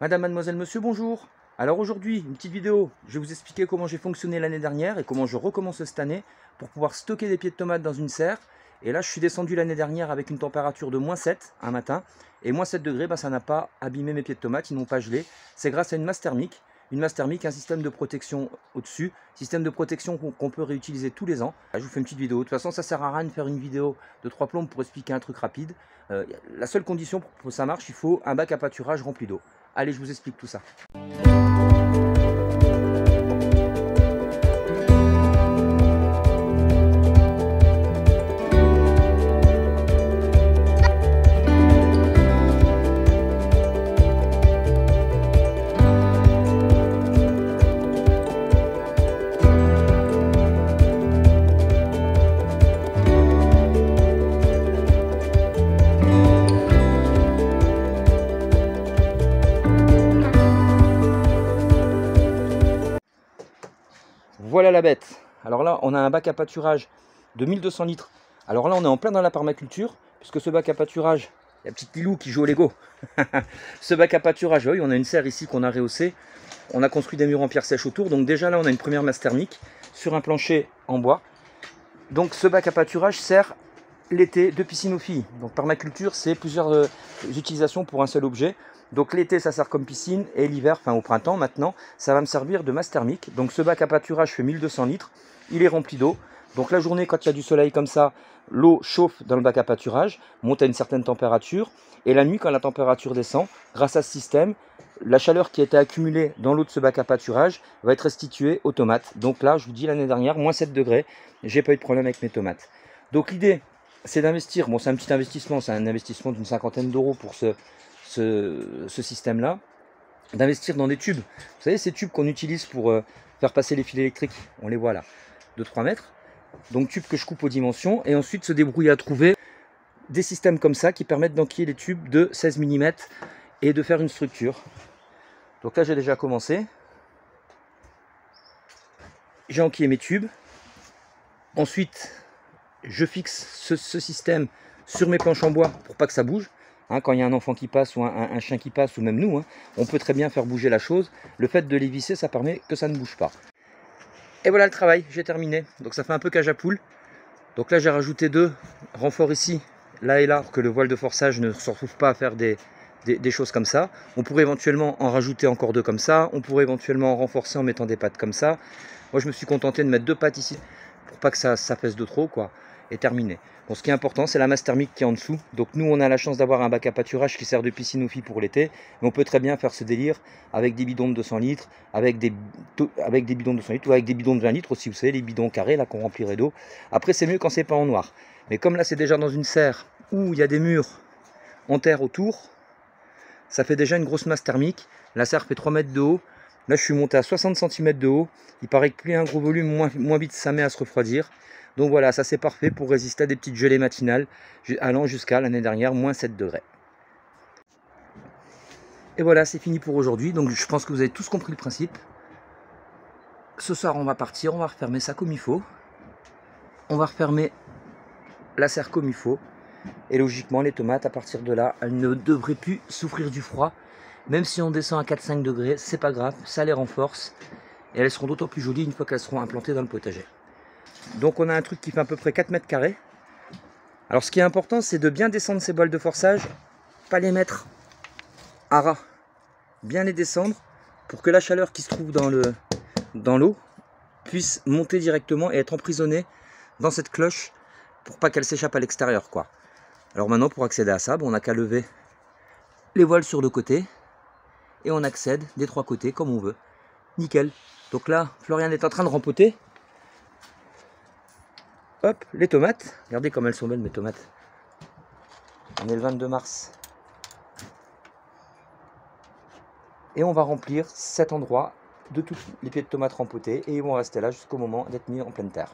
Madame, mademoiselle, monsieur, bonjour. Alors aujourd'hui, une petite vidéo, je vais vous expliquer comment j'ai fonctionné l'année dernière et comment je recommence cette année pour pouvoir stocker des pieds de tomates dans une serre. Et là, je suis descendu l'année dernière avec une température de -7 un matin. Et -7 degrés, ça n'a pas abîmé mes pieds de tomates, ils n'ont pas gelé. C'est grâce à une masse thermique. Une masse thermique, un système de protection au-dessus, système de protection qu'on peut réutiliser tous les ans. Là, je vous fais une petite vidéo. De toute façon, ça sert à rien de faire une vidéo de 3 plombes pour expliquer un truc rapide. La seule condition pour que ça marche, il faut un bac à pâturage rempli d'eau. Allez, je vous explique tout ça. Voilà la bête. Alors là, on a un bac à pâturage de 1200 litres. Alors là, on est en plein dans la permaculture, puisque ce bac à pâturage, il y a petit Lilou qui joue au Lego. Ce bac à pâturage, oui, on a une serre ici qu'on a rehaussée. On a construit des murs en pierre sèche autour. Donc déjà là, on a une première masse thermique sur un plancher en bois. Donc ce bac à pâturage sert l'été de piscine aux filles. Donc permaculture, c'est plusieurs utilisations pour un seul objet. Donc l'été, ça sert comme piscine, et l'hiver, enfin au printemps maintenant, ça va me servir de masse thermique. Donc ce bac à pâturage fait 1200 litres, il est rempli d'eau. Donc la journée, quand il y a du soleil comme ça, l'eau chauffe dans le bac à pâturage, monte à une certaine température. Et la nuit, quand la température descend, grâce à ce système, la chaleur qui a été accumulée dans l'eau de ce bac à pâturage va être restituée aux tomates. Donc là, je vous dis, l'année dernière, -7 degrés, j'ai pas eu de problème avec mes tomates. Donc l'idée, c'est d'investir. Bon, c'est un petit investissement, c'est un investissement d'une 50aine d'euros pour ce système là, d'investir dans des tubes. Vous savez, ces tubes qu'on utilise pour faire passer les fils électriques, on les voit là, de 3 mètres. Donc tubes que je coupe aux dimensions, et ensuite se débrouiller à trouver des systèmes comme ça qui permettent d'enquiller les tubes de 16 mm et de faire une structure. Donc là, j'ai déjà commencé. J'ai enquillé mes tubes. Ensuite, je fixe ce système sur mes planches en bois pour pas que ça bouge. Quand il y a un enfant qui passe ou un chien qui passe, ou même nous, on peut très bien faire bouger la chose. Le fait de les visser, ça permet que ça ne bouge pas. Et voilà le travail, j'ai terminé. Donc ça fait un peu cage à poule. Donc là, j'ai rajouté 2 renforts ici, là et là, pour que le voile de forçage ne se retrouve pas à faire des choses comme ça. On pourrait éventuellement en rajouter encore 2 comme ça. On pourrait éventuellement en renforcer en mettant des pattes comme ça. Moi, je me suis contenté de mettre 2 pattes ici, pour pas que ça pèse de trop, quoi. Et terminé. Bon, ce qui est important, c'est la masse thermique qui est en dessous. Donc nous, on a la chance d'avoir un bac à pâturage qui sert de piscine aux filles pour l'été. Mais on peut très bien faire ce délire avec des bidons de 200 litres, avec des bidons de 200 litres, ou avec des bidons de 20 litres aussi. Vous savez, les bidons carrés, là, qu'on remplirait d'eau. Après, c'est mieux quand c'est pas en noir. Mais comme là, c'est déjà dans une serre où il y a des murs en terre autour, ça fait déjà une grosse masse thermique. La serre fait 3 mètres de haut. Là, je suis monté à 60 cm de haut. Il paraît que plus il y a un gros volume, moins vite ça met à se refroidir. Donc voilà, ça c'est parfait pour résister à des petites gelées matinales, allant jusqu'à l'année dernière, -7 degrés. Et voilà, c'est fini pour aujourd'hui. Donc je pense que vous avez tous compris le principe. Ce soir, on va partir, on va refermer ça comme il faut. On va refermer la serre comme il faut. Et logiquement, les tomates, à partir de là, elles ne devraient plus souffrir du froid. Même si on descend à 4-5 degrés, c'est pas grave, ça les renforce. Et elles seront d'autant plus jolies une fois qu'elles seront implantées dans le potager. Donc on a un truc qui fait à peu près 4 mètres carrés. Alors ce qui est important, c'est de bien descendre ces bols de forçage, pas les mettre à ras. Bien les descendre pour que la chaleur qui se trouve dans l'eau puisse monter directement et être emprisonnée dans cette cloche pour pas qu'elle s'échappe à l'extérieur, quoi. Alors maintenant, pour accéder à ça, on n'a qu'à lever les voiles sur le côté et on accède des 3 côtés comme on veut. Nickel. Donc là, Florian est en train de rempoter. Hop, les tomates. Regardez comme elles sont belles, mes tomates. On est le 22 mars. Et on va remplir cet endroit de tous les pieds de tomates rempotés. Et ils vont rester là jusqu'au moment d'être mis en pleine terre.